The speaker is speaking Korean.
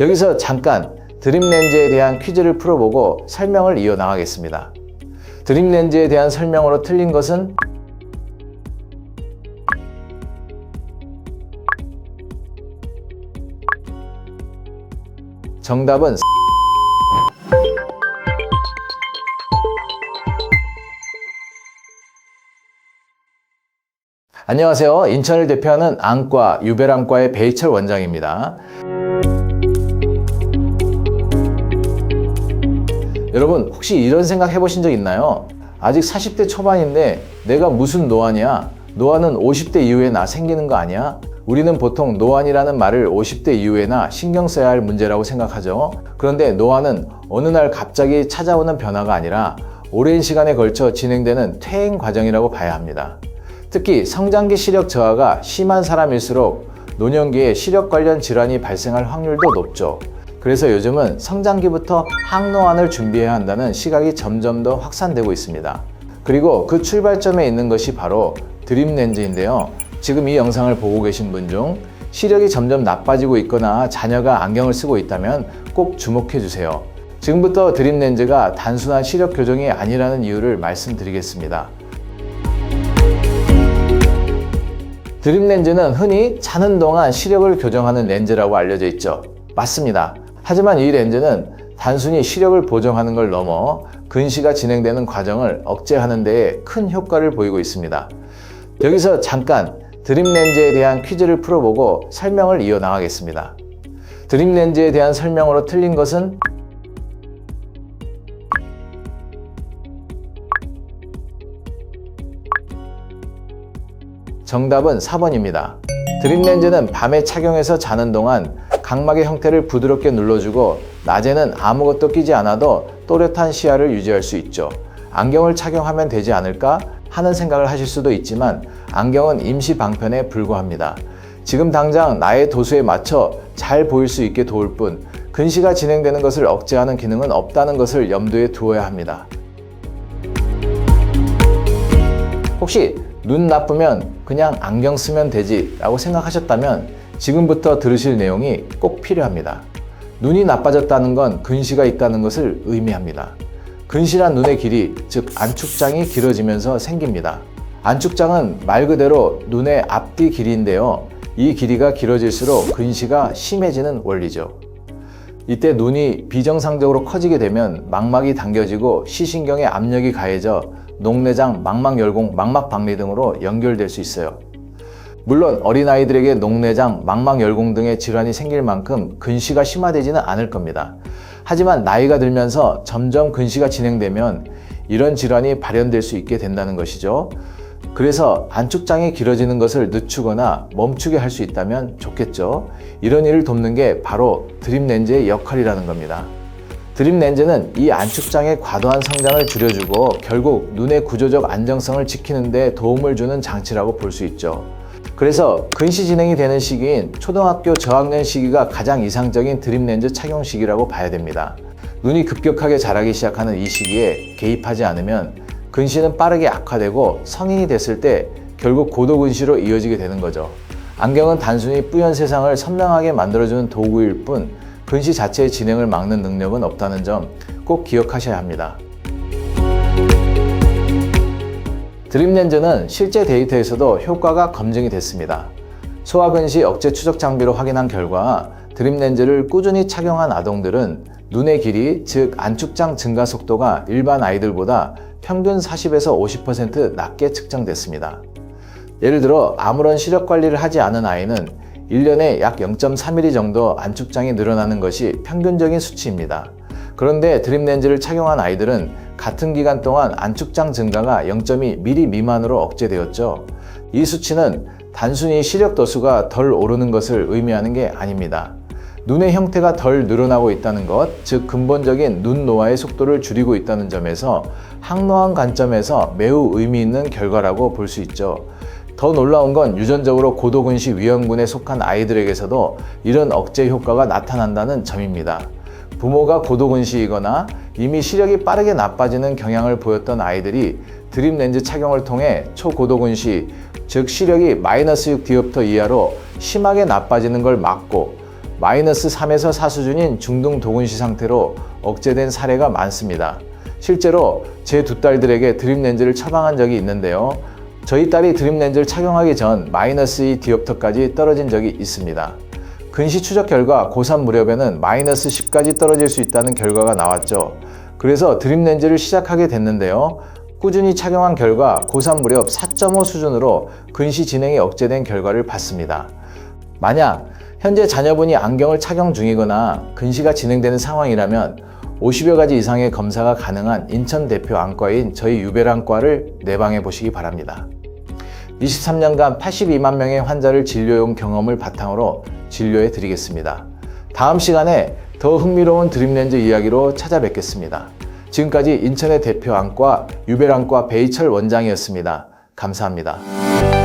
여기서 잠깐 드림렌즈에 대한 퀴즈를 풀어보고 설명을 이어나가겠습니다. 드림렌즈에 대한 설명으로 틀린 것은 정답은 안녕하세요. 인천을 대표하는 안과 유배랑과의 배희철 원장입니다. 여러분 혹시 이런 생각 해보신 적 있나요? 아직 40대 초반인데 내가 무슨 노안이야? 노안은 50대 이후에 나 생기는 거 아니야? 우리는 보통 노안이라는 말을 50대 이후에나 신경 써야 할 문제라고 생각하죠. 그런데 노안은 어느 날 갑자기 찾아오는 변화가 아니라 오랜 시간에 걸쳐 진행되는 퇴행 과정이라고 봐야 합니다. 특히 성장기 시력 저하가 심한 사람일수록 노년기에 시력 관련 질환이 발생할 확률도 높죠. 그래서 요즘은 성장기부터 항노안을 준비해야 한다는 시각이 점점 더 확산되고 있습니다. 그리고 그 출발점에 있는 것이 바로 드림렌즈인데요. 지금 이 영상을 보고 계신 분 중 시력이 점점 나빠지고 있거나 자녀가 안경을 쓰고 있다면 꼭 주목해 주세요. 지금부터 드림렌즈가 단순한 시력 교정이 아니라는 이유를 말씀드리겠습니다. 드림렌즈는 흔히 자는 동안 시력을 교정하는 렌즈라고 알려져 있죠. 맞습니다. 하지만 이 렌즈는 단순히 시력을 보정하는 걸 넘어 근시가 진행되는 과정을 억제하는 데에 큰 효과를 보이고 있습니다. 여기서 잠깐 드림렌즈에 대한 퀴즈를 풀어보고 설명을 이어나가겠습니다. 드림렌즈에 대한 설명으로 틀린 것은 정답은 4번입니다. 드림렌즈는 밤에 착용해서 자는 동안 각막의 형태를 부드럽게 눌러주고 낮에는 아무것도 끼지 않아도 또렷한 시야를 유지할 수 있죠. 안경을 착용하면 되지 않을까 하는 생각을 하실 수도 있지만 안경은 임시 방편에 불과합니다. 지금 당장 나의 도수에 맞춰 잘 보일 수 있게 도울 뿐 근시가 진행되는 것을 억제하는 기능은 없다는 것을 염두에 두어야 합니다. 혹시 눈 나쁘면 그냥 안경 쓰면 되지 라고 생각하셨다면 지금부터 들으실 내용이 꼭 필요합니다. 눈이 나빠졌다는 건 근시가 있다는 것을 의미합니다. 근시란 눈의 길이, 즉 안축장이 길어지면서 생깁니다. 안축장은 말 그대로 눈의 앞뒤 길이인데요. 이 길이가 길어질수록 근시가 심해지는 원리죠. 이때 눈이 비정상적으로 커지게 되면 망막이 당겨지고 시신경에 압력이 가해져 녹내장, 망막열공, 망막박리 등으로 연결될 수 있어요. 물론 어린아이들에게 녹내장, 망막열공 등의 질환이 생길 만큼 근시가 심화되지는 않을 겁니다. 하지만 나이가 들면서 점점 근시가 진행되면 이런 질환이 발현될 수 있게 된다는 것이죠. 그래서 안축장이 길어지는 것을 늦추거나 멈추게 할 수 있다면 좋겠죠. 이런 일을 돕는 게 바로 드림렌즈의 역할이라는 겁니다. 드림렌즈는 이 안축장의 과도한 성장을 줄여주고 결국 눈의 구조적 안정성을 지키는 데 도움을 주는 장치라고 볼 수 있죠. 그래서 근시 진행이 되는 시기인 초등학교 저학년 시기가 가장 이상적인 드림렌즈 착용 시기라고 봐야 됩니다. 눈이 급격하게 자라기 시작하는 이 시기에 개입하지 않으면 근시는 빠르게 악화되고 성인이 됐을 때 결국 고도근시로 이어지게 되는 거죠. 안경은 단순히 뿌연 세상을 선명하게 만들어주는 도구일 뿐 근시 자체의 진행을 막는 능력은 없다는 점 꼭 기억하셔야 합니다. 드림렌즈는 실제 데이터에서도 효과가 검증이 됐습니다. 소아근시 억제 추적 장비로 확인한 결과 드림렌즈를 꾸준히 착용한 아동들은 눈의 길이, 즉 안축장 증가 속도가 일반 아이들보다 평균 40에서 50% 낮게 측정됐습니다. 예를 들어 아무런 시력 관리를 하지 않은 아이는 1년에 약 0.3mm 정도 안축장이 늘어나는 것이 평균적인 수치입니다. 그런데 드림렌즈를 착용한 아이들은 같은 기간 동안 안축장 증가가 0.2mm 미만으로 억제되었죠. 이 수치는 단순히 시력 도수가 덜 오르는 것을 의미하는 게 아닙니다. 눈의 형태가 덜 늘어나고 있다는 것, 즉 근본적인 눈 노화의 속도를 줄이고 있다는 점에서 항노안 관점에서 매우 의미 있는 결과라고 볼 수 있죠. 더 놀라운 건 유전적으로 고도근시 위험군에 속한 아이들에게서도 이런 억제 효과가 나타난다는 점입니다. 부모가 고도근시이거나 이미 시력이 빠르게 나빠지는 경향을 보였던 아이들이 드림렌즈 착용을 통해 초고도근시, 즉 시력이 -6 디옵터 이하로 심하게 나빠지는 걸 막고 마이너스 3에서 4 수준인 중등 도근시 상태로 억제된 사례가 많습니다. 실제로 제 두 딸들에게 드립 렌즈를 처방한 적이 있는데요. 저희 딸이 드립 렌즈를 착용하기 전 마이너스 2 디옵터까지 떨어진 적이 있습니다. 근시 추적 결과 고3 무렵에는 마이너스 10까지 떨어질 수 있다는 결과가 나왔죠. 그래서 드립 렌즈를 시작하게 됐는데요. 꾸준히 착용한 결과 고3 무렵 4.5 수준으로 근시 진행이 억제된 결과를 봤습니다. 만약 현재 자녀분이 안경을 착용 중이거나 근시가 진행되는 상황이라면 50여 가지 이상의 검사가 가능한 인천 대표 안과인 저희 유별안과를 내방해 보시기 바랍니다. 23년간 82만 명의 환자를 진료해온 경험을 바탕으로 진료해 드리겠습니다. 다음 시간에 더 흥미로운 드립렌즈 이야기로 찾아뵙겠습니다. 지금까지 인천의 대표 안과 유별안과 배희철 원장이었습니다. 감사합니다.